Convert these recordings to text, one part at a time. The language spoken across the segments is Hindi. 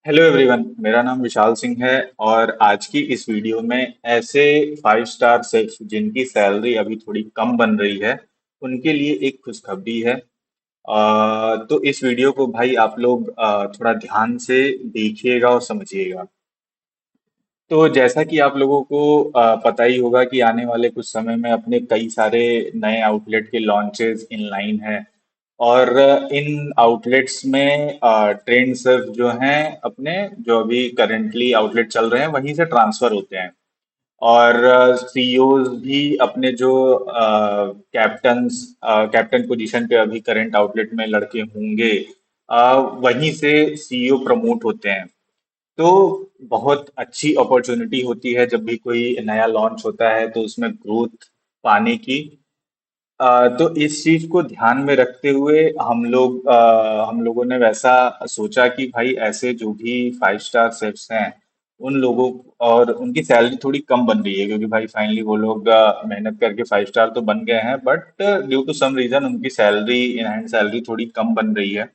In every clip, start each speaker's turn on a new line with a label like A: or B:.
A: हेलो एवरीवन, मेरा नाम विशाल सिंह है। और आज की इस वीडियो में ऐसे 5 स्टार शेफ जिनकी सैलरी अभी थोड़ी कम बन रही है उनके लिए एक खुशखबरी है। तो इस वीडियो को भाई आप लोग थोड़ा ध्यान से देखिएगा और समझिएगा। तो जैसा कि आप लोगों को पता ही होगा कि आने वाले कुछ समय में अपने कई सारे नए आउटलेट के लॉन्चेस इन लाइन है। और इन आउटलेट्स में ट्रेंड सर्फ जो हैं अपने जो अभी करंटली आउटलेट चल रहे हैं वहीं से ट्रांसफर होते हैं। और सीईओज भी अपने जो कैप्टन पोजीशन पे अभी करंट आउटलेट में लड़के होंगे, वहीं से सीईओ प्रमोट होते हैं। तो बहुत अच्छी अपॉर्चुनिटी होती है जब भी कोई नया लॉन्च होता है तो उसमें ग्रोथ पाने की। तो इस चीज को ध्यान में रखते हुए हम लोगों ने वैसा सोचा कि भाई ऐसे जो भी 5 स्टार शेफ्स हैं उन लोगों और उनकी सैलरी थोड़ी कम बन रही है, क्योंकि भाई फाइनली वो लोग मेहनत करके 5 स्टार तो बन गए हैं, but due to some reason उनकी सैलरी इन हैंड सैलरी थोड़ी कम बन रही है।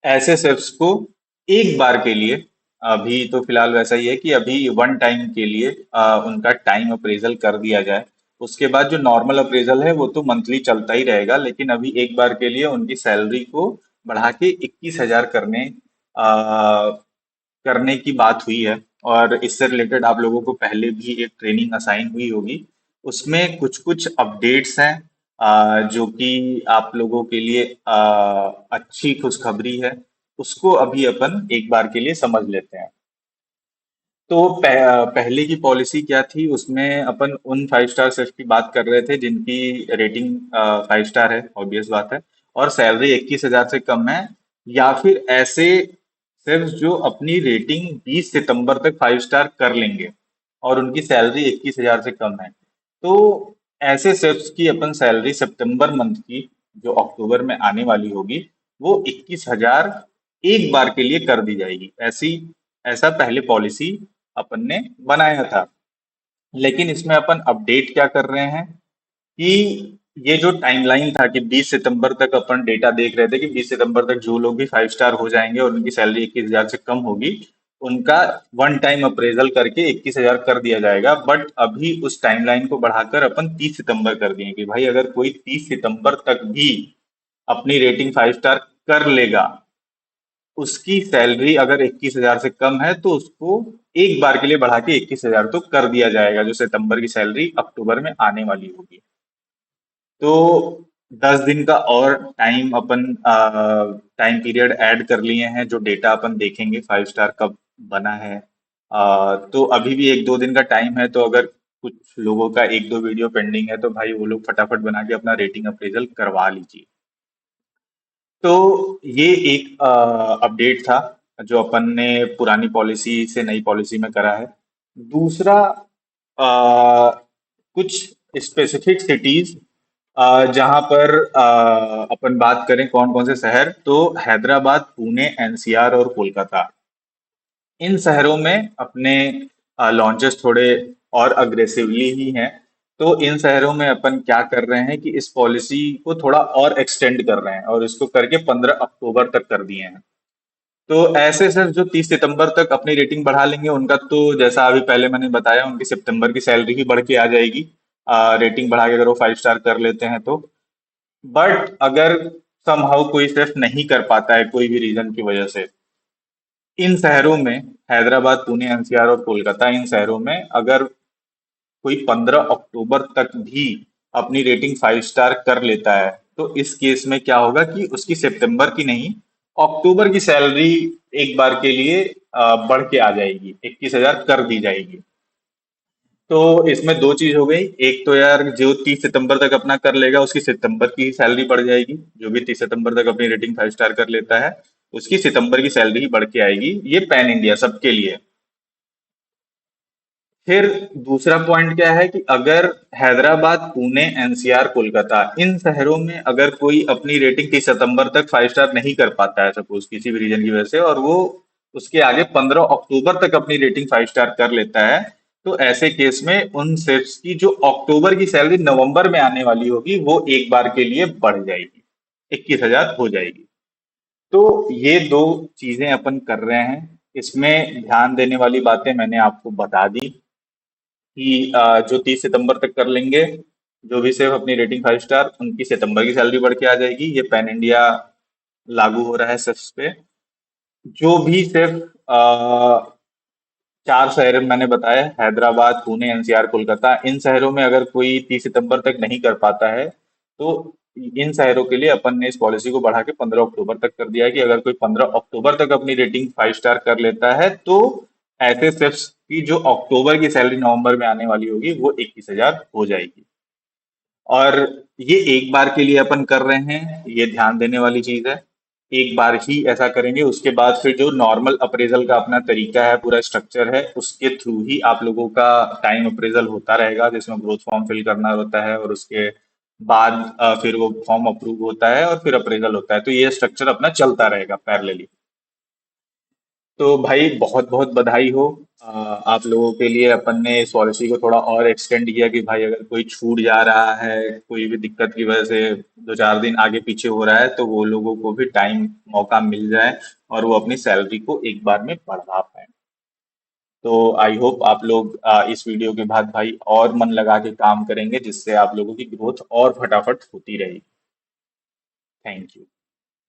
A: ऐसे शेफ्स को एक बार के लिए, अभी तो फिलहाल वैसा ही है कि अभी वन टाइम के लिए उनका टाइम अप्रेजल कर दिया जाए। उसके बाद जो नॉर्मल अप्रेजल है वो तो मंथली चलता ही रहेगा, लेकिन अभी एक बार के लिए उनकी सैलरी को बढ़ा के 21,000 करने की बात हुई है। और इससे रिलेटेड आप लोगों को पहले भी एक ट्रेनिंग असाइन हुई होगी। उसमें कुछ कुछ अपडेट्स हैं जो कि आप लोगों के लिए अच्छी खुशखबरी है। उसको अभी अपन एक बार के लिए समझ लेते हैं। तो पहले की पॉलिसी क्या थी, उसमें अपन उन 5 स्टार शेफ की बात कर रहे थे जिनकी रेटिंग 5 स्टार है, ऑब्वियस बात है, और सैलरी 21,000 से कम है। या फिर ऐसे शेफ्स जो अपनी रेटिंग 20 सितंबर तक 5 स्टार कर लेंगे और उनकी सैलरी 21,000 से कम है। तो ऐसे शेफ्स की अपन सैलरी सितंबर मंथ की, जो अक्टूबर में आने वाली होगी, वो 21,000 एक बार के लिए कर दी जाएगी। ऐसा पहले पॉलिसी अपन ने बनाया था। लेकिन इसमें अपन अपडेट क्या कर रहे हैं कि ये जो टाइमलाइन था कि 20 सितंबर तक अपन डेटा देख रहे थे कि 20 सितंबर तक जो लोग भी 5 स्टार हो जाएंगे और उनकी सैलरी 21,000 से कम होगी, उनका वन टाइम अप्रेजल करके 21,000 कर दिया जाएगा। बट अभी उस टाइमलाइन को बढ़ाकर अपन 30 सितंबर कर दिए कि भाई अगर कोई 30 सितंबर तक भी अपनी रेटिंग 5 स्टार कर लेगा, उसकी सैलरी अगर 21,000 से कम है तो उसको एक बार के लिए बढ़ा के 21,000 तो कर दिया जाएगा, जो सितंबर की सैलरी अक्टूबर में आने वाली होगी। तो 10 दिन का और टाइम पीरियड ऐड कर लिए हैं, जो डेटा अपन देखेंगे 5 स्टार कब बना है। तो अभी भी 1-2 दिन का टाइम है, तो अगर कुछ लोगों का एक दो वीडियो पेंडिंग है तो भाई वो लोग फटाफट बना के अपना रेटिंग अप्रेजल करवा लीजिए। तो ये एक अपडेट था जो अपन ने पुरानी पॉलिसी से नई पॉलिसी में करा है। दूसरा, कुछ स्पेसिफिक सिटीज जहां पर अपन बात करें कौन कौन से शहर, तो हैदराबाद, पुणे, एनसीआर और कोलकाता, इन शहरों में अपने लॉन्चेस थोड़े और अग्रेसिवली ही हैं। तो इन शहरों में अपन क्या कर रहे हैं कि इस पॉलिसी को थोड़ा और एक्सटेंड कर रहे हैं और इसको करके 15 अक्टूबर तक कर दिए हैं। तो ऐसे सर जो 30 सितंबर तक अपनी रेटिंग बढ़ा लेंगे उनका तो जैसा अभी पहले मैंने बताया, उनकी सितंबर की सैलरी भी बढ़ के आ जाएगी, रेटिंग बढ़ा के अगर वो 5 स्टार कर लेते हैं तो। बट अगर समहाउ कोई सिर्फ नहीं कर पाता है कोई भी रीजन की वजह से, इन शहरों में हैदराबाद, पुणे, एनसीआर और कोलकाता, इन शहरों में अगर कोई 15 अक्टूबर तक भी अपनी रेटिंग 5 स्टार कर लेता है, तो इस केस में क्या होगा कि उसकी सितंबर की नहीं, अक्टूबर की सैलरी एक बार के लिए बढ़ के आ जाएगी, 21,000 कर दी जाएगी। तो इसमें दो चीज हो गई, एक तो यार जो 30 सितंबर तक अपना कर लेगा उसकी सितंबर की सैलरी बढ़ जाएगी, जो भी 30 सितंबर तक अपनी रेटिंग 5 स्टार कर लेता है उसकी सितंबर की सैलरी ही बढ़ के आएगी। ये पैन इंडिया सबके लिए। फिर दूसरा पॉइंट क्या है कि अगर हैदराबाद, पुणे, एनसीआर, कोलकाता, इन शहरों में अगर कोई अपनी रेटिंग 30 सितंबर तक 5 स्टार नहीं कर पाता है, सपोज किसी भी रीजन की वजह से, और वो उसके आगे 15 अक्टूबर तक अपनी रेटिंग 5 स्टार कर लेता है, तो ऐसे केस में उन शेफ्स की जो अक्टूबर की सैलरी नवंबर में आने वाली होगी वो एक बार के लिए बढ़ जाएगी, 21,000 हो जाएगी। तो ये दो चीजें अपन कर रहे हैं। इसमें ध्यान देने वाली बातें मैंने आपको बता दी कि जो 30 सितंबर तक कर लेंगे, जो भी सिर्फ अपनी रेटिंग 5 स्टार, उनकी सितंबर की सैलरी बढ़ के आ जाएगी। ये पैन इंडिया लागू हो रहा है सिर्फ पे। जो भी सिर्फ 4 शहर मैंने बताया, हैदराबाद, पुणे, एनसीआर, कोलकाता, इन शहरों में अगर कोई 30 सितंबर तक नहीं कर पाता है, तो इन शहरों के लिए अपन ने इस पॉलिसी को बढ़ा के 15 अक्टूबर तक कर दिया है कि अगर कोई 15 अक्टूबर तक अपनी रेटिंग 5 स्टार कर लेता है, तो ऐसे शेफ्स की जो अक्टूबर की सैलरी नवंबर में आने वाली होगी वो 21,000 हो जाएगी। और ये एक बार के लिए अपन कर रहे हैं, ये ध्यान देने वाली चीज है। एक बार ही ऐसा करेंगे, उसके बाद फिर जो नॉर्मल अप्रेजल का अपना तरीका है, पूरा स्ट्रक्चर है, उसके थ्रू ही आप लोगों का टाइम अप्रेजल होता रहेगा, जिसमें ग्रोथ फॉर्म फिल करना होता है और उसके बाद फिर वो फॉर्म अप्रूव होता है और फिर अप्रेजल होता है। तो ये स्ट्रक्चर अपना चलता रहेगा पैरेलली। तो भाई बहुत बहुत बधाई हो। आप लोगों के लिए अपन ने इस पॉलिसी को थोड़ा और एक्सटेंड किया कि भाई अगर कोई छूट जा रहा है, कोई भी दिक्कत की वजह से 2-4 दिन आगे पीछे हो रहा है, तो वो लोगों को भी टाइम मौका मिल जाए और वो अपनी सैलरी को एक बार में बढ़ा पाए। तो आई होप आप लोग इस वीडियो के बाद भाई और मन लगा के काम करेंगे, जिससे आप लोगों की ग्रोथ और फटाफट होती रहेगी। Thank you.